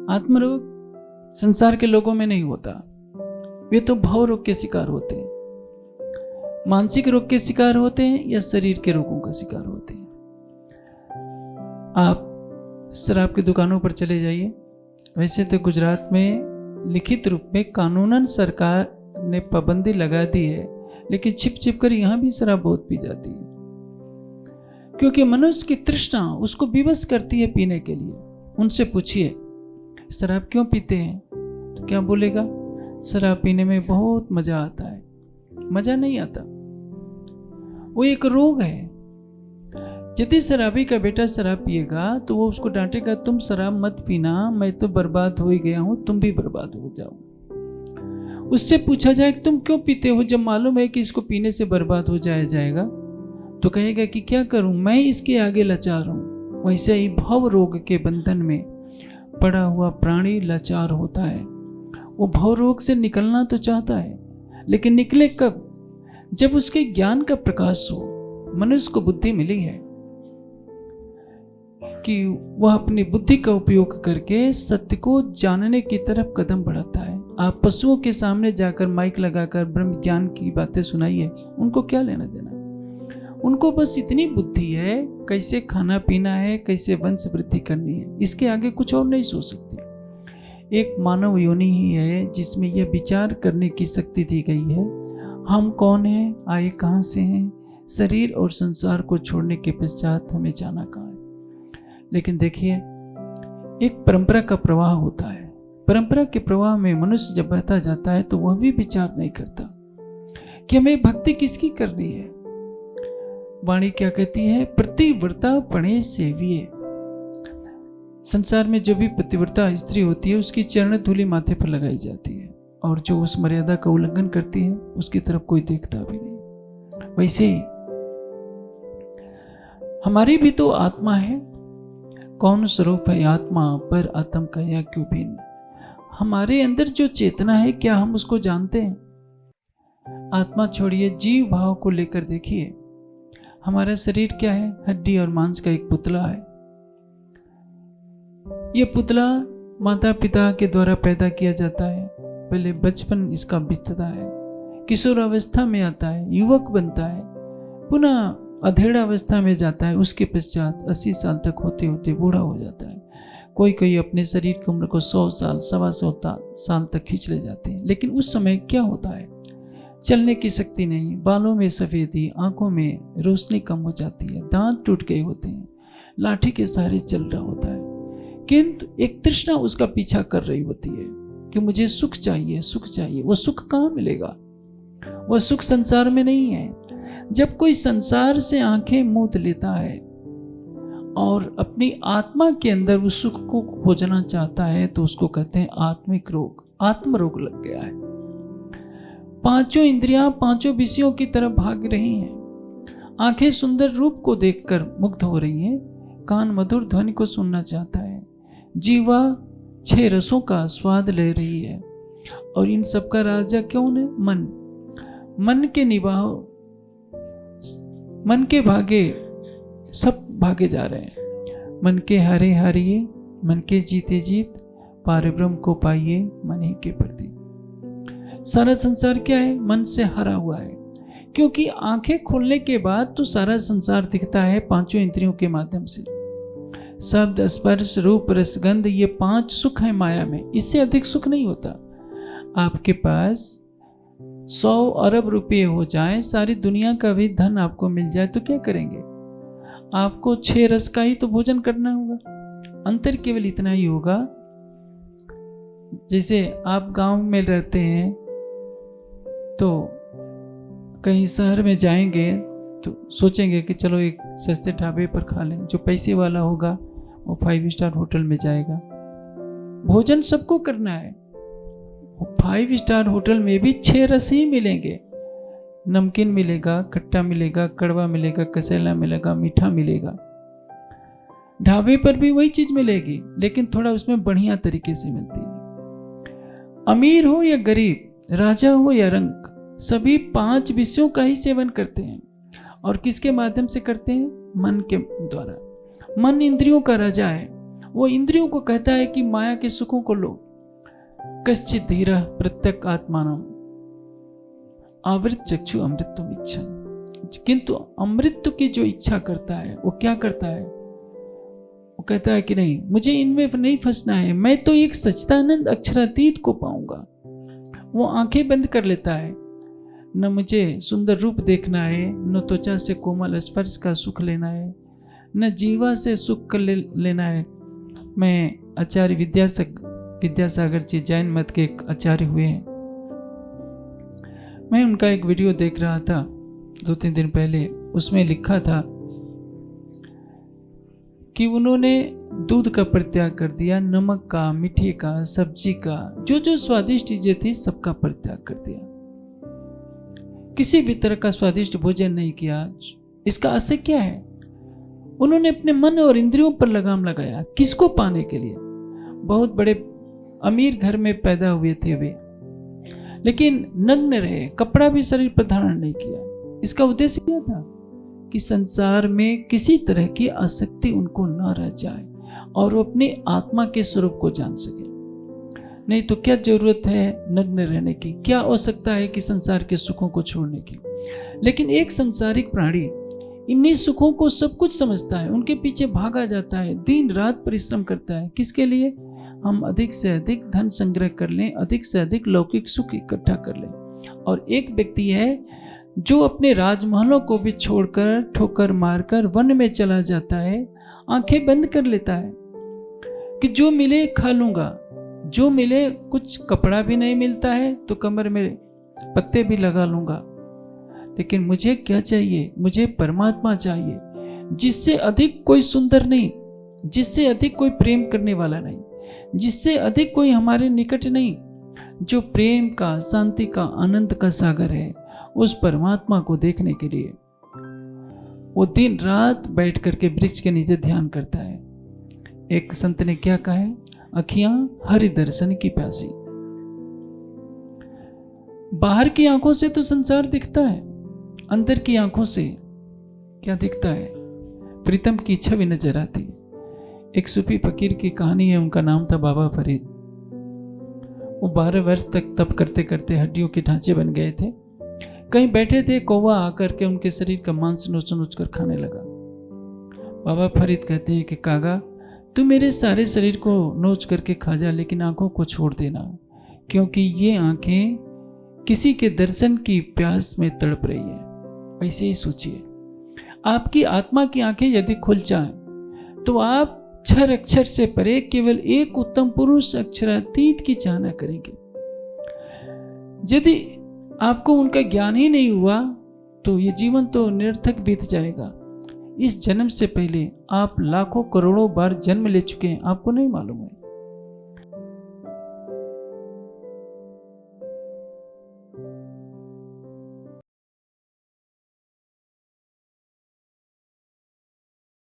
आत्मरोग संसार के लोगों में नहीं होता, वे तो भाव रोग के शिकार होते हैं, मानसिक रोग के शिकार होते हैं या शरीर के रोगों का शिकार होते हैं। आप शराब की दुकानों पर चले जाइए। वैसे तो गुजरात में लिखित रूप में कानूनन सरकार ने पाबंदी लगा दी है, लेकिन छिप छिप कर यहाँ भी शराब बहुत पी जाती है, क्योंकि मनुष्य की तृष्णा उसको विवश करती है पीने के लिए। उनसे पूछिए शराब क्यों पीते हैं, तो क्या बोलेगा? शराब पीने में बहुत मजा आता है। मजा नहीं आता, वो एक रोग है। यदि शराबी का बेटा शराब पिएगा तो वो उसको डांटेगा, तुम शराब मत पीना, मैं तो बर्बाद हो ही गया हूं, तुम भी बर्बाद हो जाओ। उससे पूछा जाए तुम क्यों पीते हो, जब मालूम है कि इसको पीने से बर्बाद हो जाएगा, तो कहेगा कि क्या करूं, मैं इसके आगे लाचार हूं। वैसे ही भाव रोग के बंधन में पड़ा हुआ प्राणी लाचार होता है। वो भाव रोग से निकलना तो चाहता है, लेकिन निकले कब? जब उसके ज्ञान का प्रकाश हो। मनुष्य को बुद्धि मिली है कि वह अपनी बुद्धि का उपयोग करके सत्य को जानने की तरफ कदम बढ़ाता है। आप पशुओं के सामने जाकर माइक लगाकर ब्रह्म ज्ञान की बातें सुनाइए, उनको क्या लेना देना? उनको बस इतनी बुद्धि है कैसे खाना पीना है, कैसे वंश वृद्धि करनी है, इसके आगे कुछ और नहीं सोच सकते। एक मानव योनि ही है जिसमें यह विचार करने की शक्ति दी गई है, हम कौन हैं, आए कहाँ से हैं, शरीर और संसार को छोड़ने के पश्चात हमें जाना कहाँ है। लेकिन देखिए, एक परंपरा का प्रवाह होता है। परंपरा के प्रवाह में मनुष्य जब बहता जाता है तो वह भी विचार नहीं करता कि हमें भक्ति किसकी करनी है। वाणी क्या कहती है? प्रतिव्रता पणे सेविये। संसार में जो भी प्रतिव्रता स्त्री होती है उसकी चरण धूलि माथे पर लगाई जाती है, और जो उस मर्यादा का उल्लंघन करती है उसकी तरफ कोई देखता भी नहीं। वैसे ही हमारी भी तो आत्मा है। कौन स्वरूप है आत्मा, पर आत्म का या क्यों भिन्न? हमारे अंदर जो चेतना है, क्या हम उसको जानते हैं? आत्मा छोड़िए, जीव भाव को लेकर देखिए। हमारा शरीर क्या है? हड्डी और मांस का एक पुतला है। यह पुतला माता पिता के द्वारा पैदा किया जाता है। पहले बचपन इसका बीतता है, किशोर अवस्था में आता है, युवक बनता है, पुनः अधेड़ अवस्था में जाता है, उसके पश्चात 80 साल तक होते होते बूढ़ा हो जाता है। कोई कोई अपने शरीर की उम्र को 100 साल 125 साल तक खींच ले जाते हैं। लेकिन उस समय क्या होता है? चलने की शक्ति नहीं, बालों में सफेदी, आंखों में रोशनी कम हो जाती है, दांत टूट गए होते हैं, लाठी के सहारे चल रहा होता है, किंतु एक तृष्णा उसका पीछा कर रही होती है कि मुझे सुख चाहिए, सुख चाहिए। वो सुख कहाँ मिलेगा? वह सुख संसार में नहीं है। जब कोई संसार से आंखें मूंद लेता है और अपनी आत्मा के अंदर उस सुख को खोजना चाहता है तो उसको कहते हैं आत्मिक रोग, आत्म रोग लग गया है। पांचों इंद्रियां पांचों विषयों की तरफ भाग रही हैं। आंखें सुंदर रूप को देखकर मुग्ध हो रही हैं, कान मधुर ध्वनि को सुनना चाहता है, जीवा 6 रसों का स्वाद ले रही है। और इन सब का राजा कौन है? मन। मन के निवाह, मन के भागे सब भागे जा रहे हैं। मन के हारे हारिए, मन के जीते जीत, पारब्रह्म को पाइए मन ही के प्रति। सारा संसार क्या है? मन से हरा हुआ है। क्योंकि आंखें खोलने के बाद तो सारा संसार दिखता है पांचों इंद्रियों के माध्यम से। शब्द, स्पर्श, रूप, रसगंध, ये 5 सुख है माया में। इससे अधिक सुख नहीं होता। आपके पास 100 अरब रुपये हो जाए, सारी दुनिया का भी धन आपको मिल जाए तो क्या करेंगे? आपको 6 रस का ही तो भोजन करना होगा। अंतर केवल इतना ही होगा, जैसे आप गांव में रहते हैं तो कहीं शहर में जाएंगे तो सोचेंगे कि चलो एक सस्ते ढाबे पर खा लें। जो पैसे वाला होगा वो 5 स्टार होटल में जाएगा। भोजन सबको करना है। 5 स्टार होटल में भी 6 रस ही मिलेंगे। नमकीन मिलेगा, खट्टा मिलेगा, कड़वा मिलेगा, कसेला मिलेगा, मीठा मिलेगा। ढाबे पर भी वही चीज मिलेगी, लेकिन थोड़ा उसमें बढ़िया तरीके से मिलती है। अमीर हो या गरीब, राजा हो या रंक, सभी 5 विषयों का ही सेवन करते हैं। और किसके माध्यम से करते हैं? मन के द्वारा। मन इंद्रियों का राजा है वो इंद्रियों को कहता है कि माया के सुखों को लो। कश्चित धीरः प्रत्यक आत्मानम आवृत चक्षु अमृतत्वम इच्छन। किंतु अमृत की जो इच्छा करता है वो क्या करता है? वो कहता है कि नहीं, मुझे इनमें नहीं फंसना है, मैं तो एक सच्चिदानंद अक्षरातीत को पाऊंगा। वो आंखें बंद कर लेता है। न मुझे सुंदर रूप देखना है, न त्वचा से कोमल स्पर्श का सुख लेना है, न जीवा से सुख कर लेना है। मैं आचार्य विद्यासागर जी जैन मत के एक आचार्य हुए हैं। मैं उनका एक वीडियो देख रहा था 2-3 दिन पहले। उसमें लिखा था कि उन्होंने दूध का परित्याग कर दिया, नमक का, मीठे का, सब्जी का, जो जो स्वादिष्ट चीजें थी सबका परित्याग कर दिया। किसी भी तरह का स्वादिष्ट भोजन नहीं किया। इसका असर क्या है? उन्होंने अपने मन और इंद्रियों पर लगाम लगाया। किसको पाने के लिए? बहुत बड़े अमीर घर में पैदा हुए थे वे, लेकिन नग्न रहे, कपड़ा भी शरीर पर धारण नहीं किया। इसका उद्देश्य क्या था? कि संसार में किसी तरह की आसक्ति उनको न रह जाए और वो अपनी आत्मा के स्वरूप को जान सके। नहीं तो क्या जरूरत है नग्न रहने की? क्या आवश्यकता है कि संसार के सुखों को छोड़ने की? लेकिन एक संसारिक प्राणी इन्हीं सुखों को सब कुछ समझता है, उनके पीछे भागा जाता है, दिन रात परिश्रम करता है। किसके लिए? हम अधिक से अधिक धन संग्रह कर लें, अधिक से अधिक लौकिक सुख इकट्ठा कर लें। और एक व्यक्ति है जो अपने राजमहलों को भी छोड़कर, ठोकर मारकर वन में चला जाता है, आंखें बंद कर लेता है कि जो मिले खा लूंगा, जो मिले, कुछ कपड़ा भी नहीं मिलता है तो कमर में पत्ते भी लगा लूंगा, लेकिन मुझे क्या चाहिए? मुझे परमात्मा चाहिए, जिससे अधिक कोई सुंदर नहीं, जिससे अधिक कोई प्रेम करने वाला नहीं, जिससे अधिक कोई हमारे निकट नहीं, जो प्रेम का, शांति का, आनंद का सागर है। उस परमात्मा को देखने के लिए वो दिन रात बैठ करके वृक्ष के नीचे ध्यान करता है। एक संत ने क्या कहा है? अखियां हरि दर्शन की प्यासी। बाहर की आंखों से तो संसार दिखता है, अंदर की आंखों से क्या दिखता है? प्रीतम की छवि नजर आती है। एक सूफी फकीर की कहानी है, उनका नाम था बाबा फरीद। वो 12 वर्ष तक तप करते करते हड्डियों के ढांचे बन गए थे। कहीं बैठे थे, कौवा आकर के उनके शरीर का मांस नोच नोच कर खाने लगा। बाबा फरीद कहते हैं कि कागा, तू मेरे सारे शरीर को नोच करके खा जा, लेकिन आंखों को छोड़ देना, क्योंकि ये आंखें किसी के दर्शन की प्यास में तड़प रही है। ऐसे ही सोचिए, आपकी आत्मा की आंखें यदि खुल जाएं तो आप क्षर अक्षर से परे केवल एक उत्तम पुरुष अक्षरातीत की चाहना करेंगे। यदि आपको उनका ज्ञान ही नहीं हुआ तो ये जीवन तो निरर्थक बीत जाएगा। इस जन्म से पहले आप लाखों करोड़ों बार जन्म ले चुके हैं, आपको नहीं मालूम है।